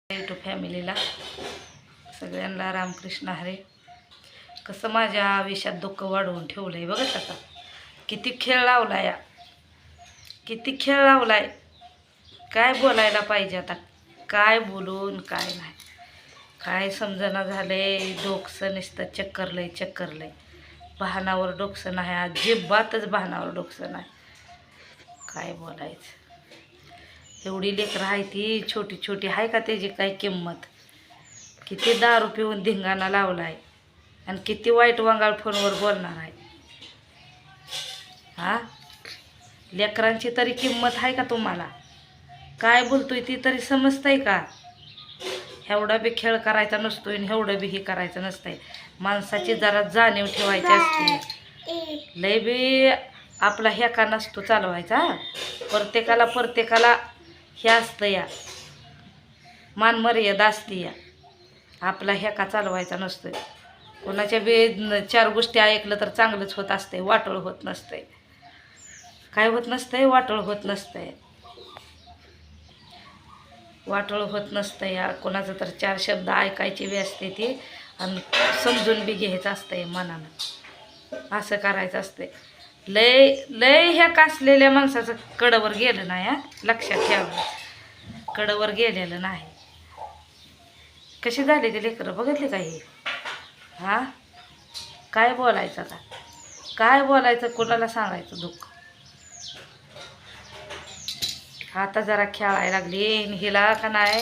YouTube फॅमिलीला सगळ्यांना रामकृष्ण हरे. कसं माझ्या आयुष्यात दुःख वाढवून ठेवलंय बघत आता. किती खेळ लावलाय या, किती खेळ लावलाय. काय बोलायला पाहिजे आता, काय बोलून काय नाही, काय समजना झालंय. डोकसं नुसतं चक्करलंय. भानावर डोकसं नाही, अजिबातच भानावर डोकसं नाही. काय बोलायचं. एवढी लेकरं आहे ती छोटी छोटी, आहे का त्याची काय किंमत. किती दारू पिऊन धिंगाणा लावलाय आणि किती वाईट वांगाळ फोनवर बोलणार आहे. हा, लेकरांची तरी किंमत आहे का तुम्हाला? काय बोलतोय ती तरी समजतंय का? एवढा बी खेळ करायचा नसतोय आणि एवढं बी हे करायचं नसतंय. माणसाची जरा जाणीव ठेवायची असते. लय बी आपला हेका नसतो चालवायचा. प्रत्येकाला हे असतं या, मान मर्यादा असते या. आपला हेका चालवायचा नसतोय. कोणाच्या बी चार गोष्टी ऐकलं तर चांगलंच होत असतंय, वाटोळ होत नसतंय. काय होत नसतंय? वाटोळ होत नसतंय. वाटोळ होत नसतंय या. कोणाचं तर चार शब्द ऐकायचे बी असते ती आणि समजून बी घ्यायचं असतंय मनानं. असं करायचं असतंय. लय लय ह्या कासलेल्या माणसाचं कडवर गेलं नाही. लक्षात ठेवा, कडवर गेलेलं नाही. कशी झाली ते लेकरं बघितले का हे? हा, काय बोलायचं आता, काय बोलायचं, कोणाला सांगायचं दुःख. आता जरा खेळायला लागली हिला का नाही.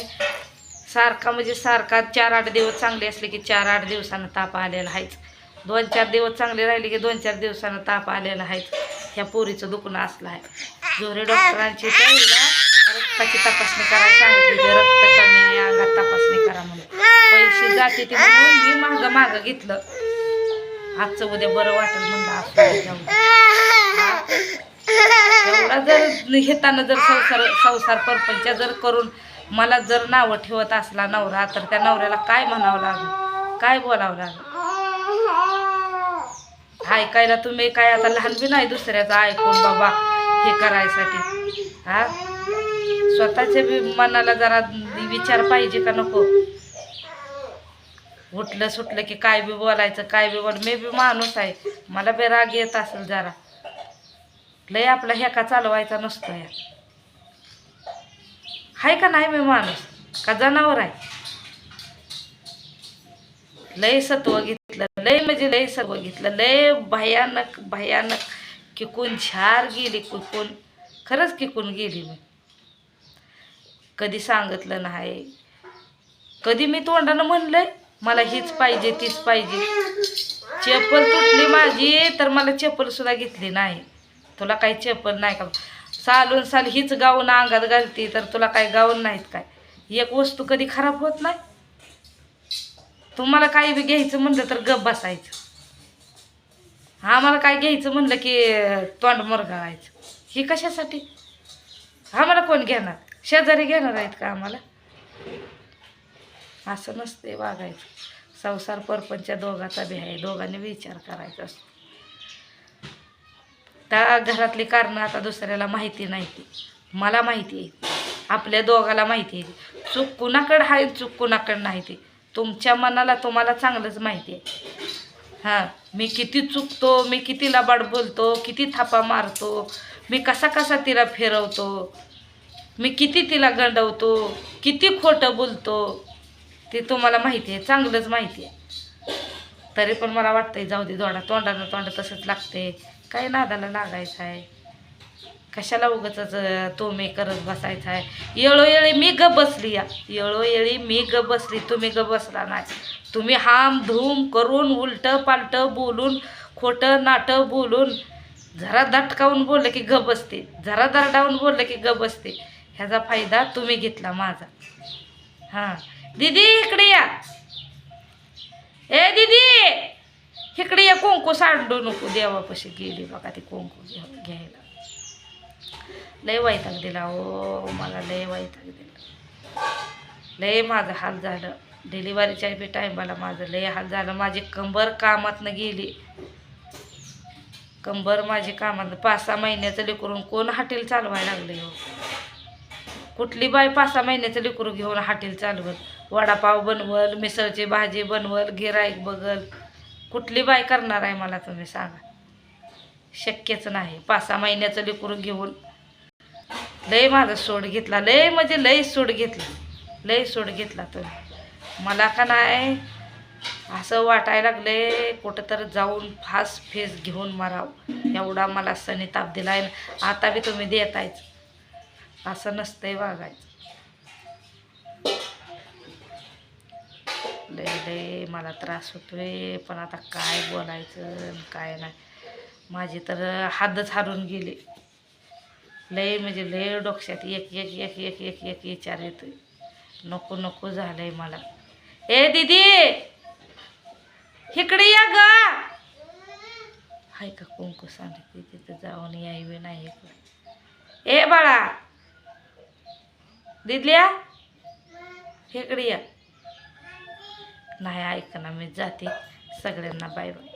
सारखा म्हणजे सारखा 4-8 दिवस चांगले असले की 4-8 दिवसानं ताप आलेला आहेच. 2-4 दिवस चांगले राहिले की 2-4 दिवसानं ताप आलेला आहेच. ह्या पोरीचं दुखणं असलं आहे. जोरे डॉक्टरांची तर हिला रक्ताची तपासणी करायला सांगितली. रक्त कमी आहे, अंगात तपासणी करा म्हणून. पैसे जाते ते म्हणून मी मागं घेतलं. आजचं उद्या बरं वाटेल म्हणलं आपण जाऊ. एवढा जर घेताना जर संसार परपंच जर करून मला जर नावं ठेवत असला नवरा, तर त्या नवऱ्याला काय म्हणावं लागेल, काय बोलावं लागेल. ऐकायला तुम्ही काय आता लहान बी नाही दुसऱ्याचं ऐकून बाबा हे करायसाठी. हा, स्वतःच्या बी मनाला जरा विचार पाहिजे का नको. उठलं सुटलं की काय बी बोलायचं, काय बी बोल. मी बी माणूस आहे, मला बी राग येत असेल जरा. लय आपला हेका चालवायचा नसतो या. हाय का नाही मी माणूस का जनावर आहे? लय सत्व घेतलं, लय म्हणजे लय सत्व घेतलं. लय भयानक भयानक किकून झार गेली, किकून खरंच किकून गेली. मी कधी सांगितलं नाही, कधी मी तोंडानं म्हणलंय मला हीच पाहिजे तीच पाहिजे. चप्पल तुटली माझी तर मला चप्पल सुद्धा घेतली नाही. तुला काही चप्पल नाही का? सालून साल हीच गाऊन अंगात घालती तर तुला काही गाऊन नाहीत काय? एक वस्तू कधी खराब होत नाही. तुम्हाला काही बी घ्यायचं म्हणलं तर गप बसायचं. आम्हाला काय घ्यायचं म्हणलं की तोंड मरगळायचं. ही कशासाठी? आम्हाला कोण घेणार? शेजारी घेणार आहेत का आम्हाला? असं नसते वागायचं. संसार परपंच दोघाचा बी आहे, दोघांनी विचार करायचा असतो. त्या घरातली कारणं आता दुसऱ्याला माहिती नाही. ती मला माहिती आहे, आपल्या दोघाला माहिती आहे. चूक कुणाकडं आहे, चूक कुणाकडं नाही. ती तुमच्या मनाला तुम्हाला चांगलंच माहिती आहे. हां, मी किती चुकतो, मी किती लबाड बोलतो, किती थापा मारतो, मी कसा कसा तिला फिरवतो, मी किती तिला गंडवतो, किती खोटं बोलतो, ते तुम्हाला माहिती आहे, चांगलंच माहिती आहे. तरी पण मला वाटतंय जाऊ दे, तोंडानं तोंड तसंच लागते. काय नादाला लागायचं आहे? कशाला उगाचच तुम्ही करत बसायचं आहे? येळोवेळी मी गप बसली या, येळोवेळी मी गप बसली, तुम्ही गप बसला नाही. तुम्ही हाम धूम करून उलटं पालटं बोलून, खोटं नाटं बोलून, जरा दटकावून बोललं की गप बसते, जरा दरडावून बोललं की गप बसते. ह्याचा फायदा तुम्ही घेतला माझा. हां, दीदी इकडे या. ए दीदी इकडे या, कुंकू सांडू नको. देवापाशी गेली बघा ती कुंकू घ्यायला. लय वैताग दिला हो मला, लय वैताग दिला. लय माझं हाल झालं. डिलिव्हरीच्या बी टायमाला माझं लय हाल झालं. माझी कंबर कामातनं गेली. कंबर माझी कामात 5-6 महिन्याचं लेकरून कोण हॉटेल चालवायला लागले हो. कुठली बाई 5-6 महिन्याचं लेकरू घेऊन हॉटेल चालवल, वडापाव बनवल, मिसळची भाजी बनवल, गिराईक बघल. कुठली बाई करणार आहे मला तुम्ही सांगा. शक्यच नाही. 5-6 महिन्याचं लेकरू घेऊन लय माझा सोड घेतला, लय म्हणजे लय सोड घेतला, लय सोड घेतला तुम्ही. मला का नाही असं वाटायला लागले कुठं तर जाऊन फास फेस घेऊन मारावं, एवढा मला सनी ताप दिलाय. आता बी तुम्ही देतायच, असं नसतंय वागायचं. लय लय मला त्रास होतोय, पण आता काय बोलायचं काय नाही. माझी तर हातच हारून गेली. लय म्हणजे लय डोक्यात एक एक एक एक एक एक विचार येतोय. नको नको झालंय मला. ए दीदी इकडे या ग. हाय का कुंकू सांगितली तिथं जाऊन यावी नाही इकडे. ए बाळा दिदल्या इकडे या. नाही ऐक ना, मी जाते. सगळ्यांना बाय बाय.